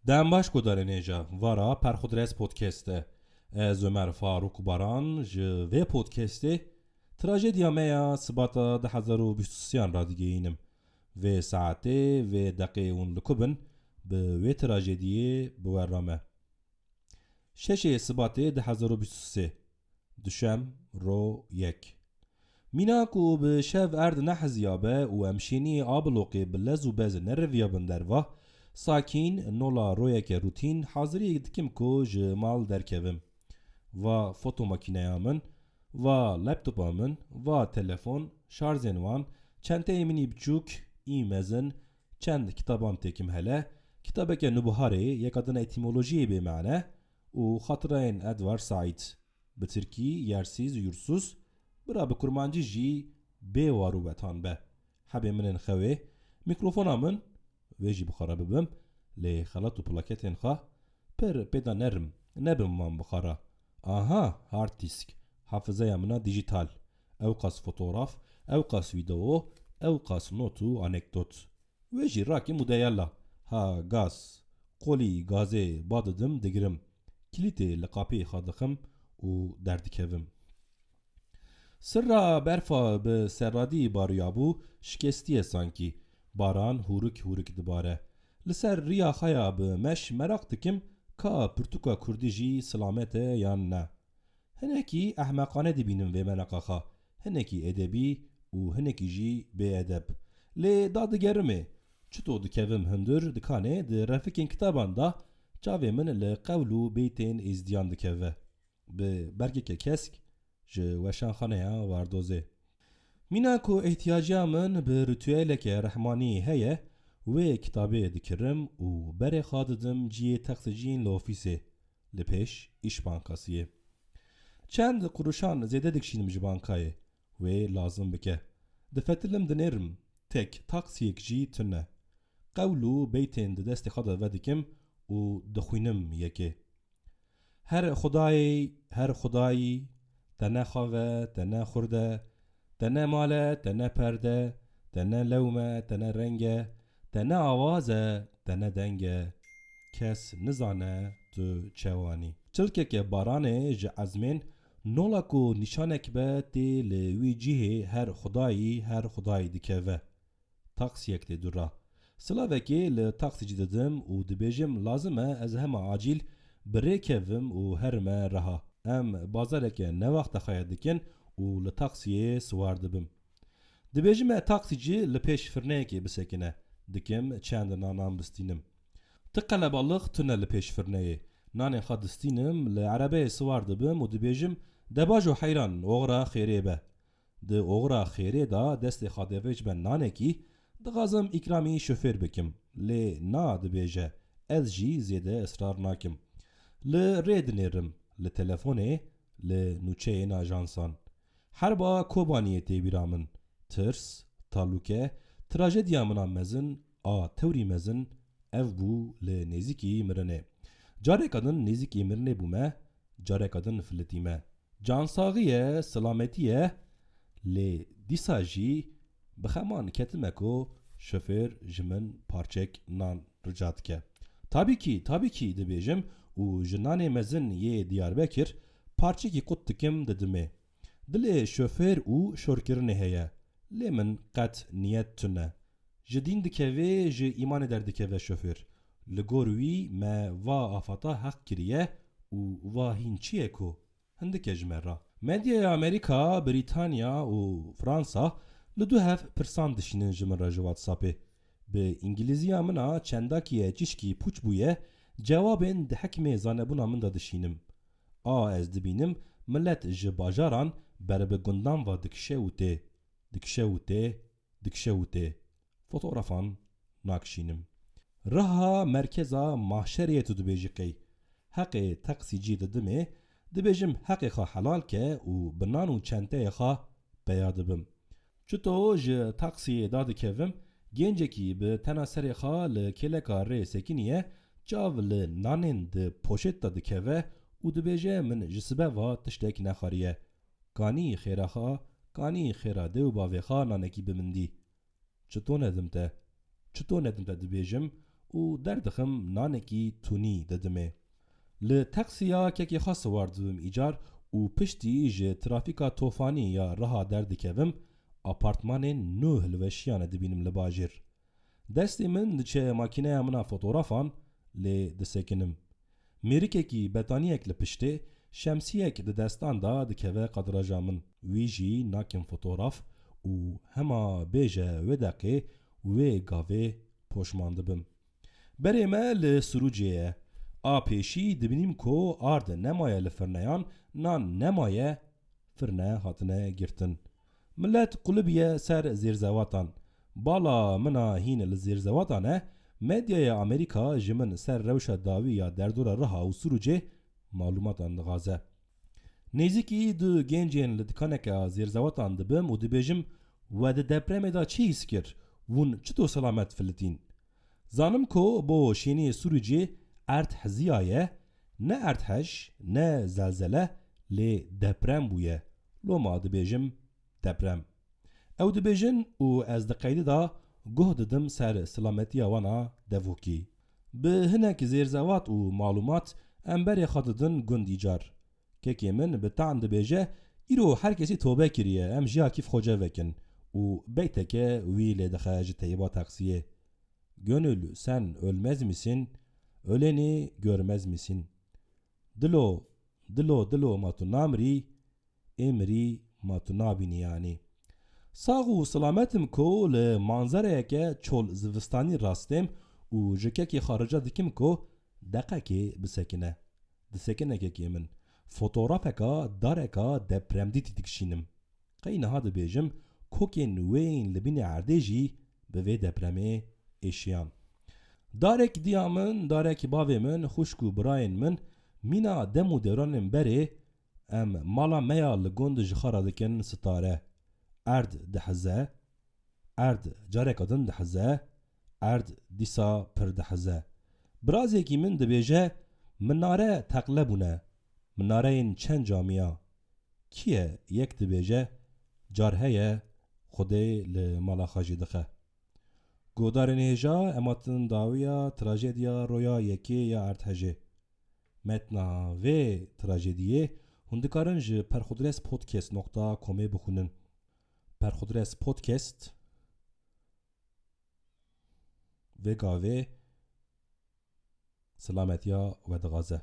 دم باش کدارنیجا وارا پرخودرس پودکسته از عمر فاروق باران و پودکسته تراژدیا میا سباتا ده هزارو بیستوسیان را دیگه و ساعته و دقیقه اون لکوبن به و تراژدیه بورامه شش سباته ده هزارو بیستوسه دشم رو یک میناکو به شف ارد نحزیابه و امشینی آبلوقی بلزو بز نرویا بندروا ساکین نولا رویک روتین حاضری دکم کو جمال درکبم و فوتو ماکینه من و لپتوپ من و تلفن شارژن وان چند ایمنی بچوک ایمزن چند کتابان تکم هله کتابک نبهاری یک ادن etymoloji به معنی و خاطرین ادوار سعید به ترکی yersiz yursuz برا بکرمانجی جی بی وارو بتان به حبی من خوی میکروفونا من ویجی بخارا ببم لی خلط و پلاکتین خواه پر پیدا نرم نبم من بخارا آها هارد دیسک حافظه منا دیجیتال او قاس فوتوغراف او قاس ویدیو او قاس نوتو انکدوت ویجی راکی مدیالا ها گاز قولی گازه باددم دگرم کلیتی لقاپی خادخم و دردکوم سرا برفا به سرادی باریابو شکستی سانکی باران هورک هورک دباره لسر ریا خیا به مش مراق دکم کا پرتوکا کردی جی سلامته یا نه هنکی احمقانه دی بینم و منقاخا هنکی ادبی و هنکی جی به ادب لی داد گرمه چطور دکوم هندر دکانه د رفکین کتابان دا چاوه من لقولو بیتین ازدیان دکوه به برگه که کسک ji weşanxaneya wardozê. Mîna ku ihtiyaca min bi ritüeleke rehmanî heye, wê kitabê dikirim û berê xwe didim ciyê texsiciyên li ofîsê li pêş îş bankasiyê. Çend quruşan zêde dikişînim ji bankayê, wê lazim bike. Difetilim dinêrim, tek taksiyek jî tune. Qewl û beytên di destê xwe de vedikim û dixwînim yekê. Her xudayî تنه خواه، تنه خورده، تنه ماله، تنه پرده، تنه لومه، تنه رنگه، تنه آوازه، تنه دنگه، کس نزانه تو چوانی. چلکه که بارانه ج ازمین نولاکو نشانک به تی لوی جیه هر خدایی دکوه. تاکسی یک دی دورا. سلاوه که لتاکسی جددم و دبیجم لازمه از همه عاجل بره کوم و هرمه رها. ام بازارک نه وقت خواهد دکن و لتاکسیه سوار دبم. دبیجم تاکسیجی لپیش فرنه که بسکنه دکم چند نانام بستینم. تقل بالغ تنه لپیش فرنه نان خاد دستینم لعربه سوار دبم و دبیجم دباجو حیران اغرا خیره به. د اغرا خیره دا دست خادویج بن نانه کی دغازم اکرامی شوفر بکم. لی نا دبیجه از جی زیده اصرار ناکم. لرید نیرم. لتلفونه لنوچه این آجانسان هر با کوبانیه تیبیرامن ترس تالوکه تراژدیا منام مزن توری مزن اف بو لنزیکی مرنه جاره کدن نزیکی مرنه بومه جاره کدن فلتیمه جانساغیه سلامتیه دیساجی بخمان کتمکو شفر جمن پارچک نان رجات که tabii ki dibêjim û ji nanê mezin yê Diyarbekir parçekî qut dikim didimê. Dilê şofêr û şorkirinê heye. Lê min qet niyet tune. Ji dîn dikeve ji îmanê derdikeve şofêr. Li gor wî me va afata heq kiriye û va hîn çi ye ku? Hindike ji me ra. Medyaya Amerîka, Brîtanya û Fransa li du hev pirsan dişînin ji min re ji WhatsAppê. به انگلیزی امنا چنداکیه چیشکی پوچ بویه جوابین ده حکمه زانبونا من دادشینم. از دبینم ملت جباجاران بر به گندان و دکشه وته فوتوغرافان ناکشینم. رها مرکزا محشریه تو دبیجقی حق تقسی جی ددمه دبیجم حق خوا حلال که و بنانو چنته خوا بیادبم. چطو ج تقسی داد کهوم گنجکی به تناسری خال کلکا ری سکینیه چاو لنانین ده پوشت داده که و دبیجه من جسبه و تشتک نخاریه. کانی خیره خوا، کانی خیره ده و باوی خوا نانکی بمندی. چطور ندم ته دبیجم و دردخم نانکی تونی ددمه. ل تاکسیا که خاص واردم ایجار و پشتی ج ترافیکا توفانی یا رها دردکوم آپارتمان نو هلوشیانه دبینم لباجر. دستی من دچه ماکینه منا فوتوغرافان لی دسکنم. میریکه کی بتانیک لپشته شمسیه که دستان دا دکوه قدراجامن ویجی ناکم فوتوغراف و هما بیجه و دقه و گاوه پوشمانده بم. بره ما لسروجیه آپیشی دبینیم کو آرد نمایه لفرنیان نان نمایه فرنه هاتنه گرتن. ملت قلبیه سر زیرزواتان. بالا منا هین لزیرزواتانه مدیای امریکا جمن سر روش داوی یا دردور رها و سروجه معلومات اندغازه. نزیکی دو گنجین لدکانک زیرزواتان دبم و دبیجم و ده دپرم دا چی اسکر ون چطور سلامت فلتین. زانم کو بو شینی سروجه ارت حزیایه نه ارتحش نه زلزله لی دپرم بویه. لو ما دبیجم دپرم. او دبیجن و از دقیده دا گوه ددم سر سلامتی وانا دووکی. به هنک زیرزوات و معلومات امبر خاددن گندی جار. که من به تان دبیجه ایرو هر کسی توبه کریه ام جیا کیف خوجه وکن و بیته که ویل دخج تیبا تاکسیه. Gönül sen ölmez misin? Öleni görmez misin? Dilo matu namri, emri matu nabini yani. Sağ selametim ko le manzaraya ke çol zivistani rastem u jekeki xaraja dikim ko dakaki bisekine. Disekine ke min. Fotoğrafeka dareka depremdi dikşinim. Qayna hadi bejim koken weyn libini ardeji be ve depremi eşyan. Darek diyamın, darek bavemin, xuşku brayin min, mina demu devranın beri, em mala meya ligond jixara dikin stare. Erd dihze, erd carek adın dihze, erd disa pir dihze. Brazeki min dibêje, minare teqlebune, minareyin çend camia. Kiye yek dibêje, car heye, xudê li mala xajî dixe. گودارن هجا اماتن داویا تراژدیا رویا یکی یا ارتهجه. متنا و تراژدیه هندکارن ج پرخودرس پودکست نقطه کمی بخونن. پرخودرس پودکست و گاوه سلامتیا و دغازه.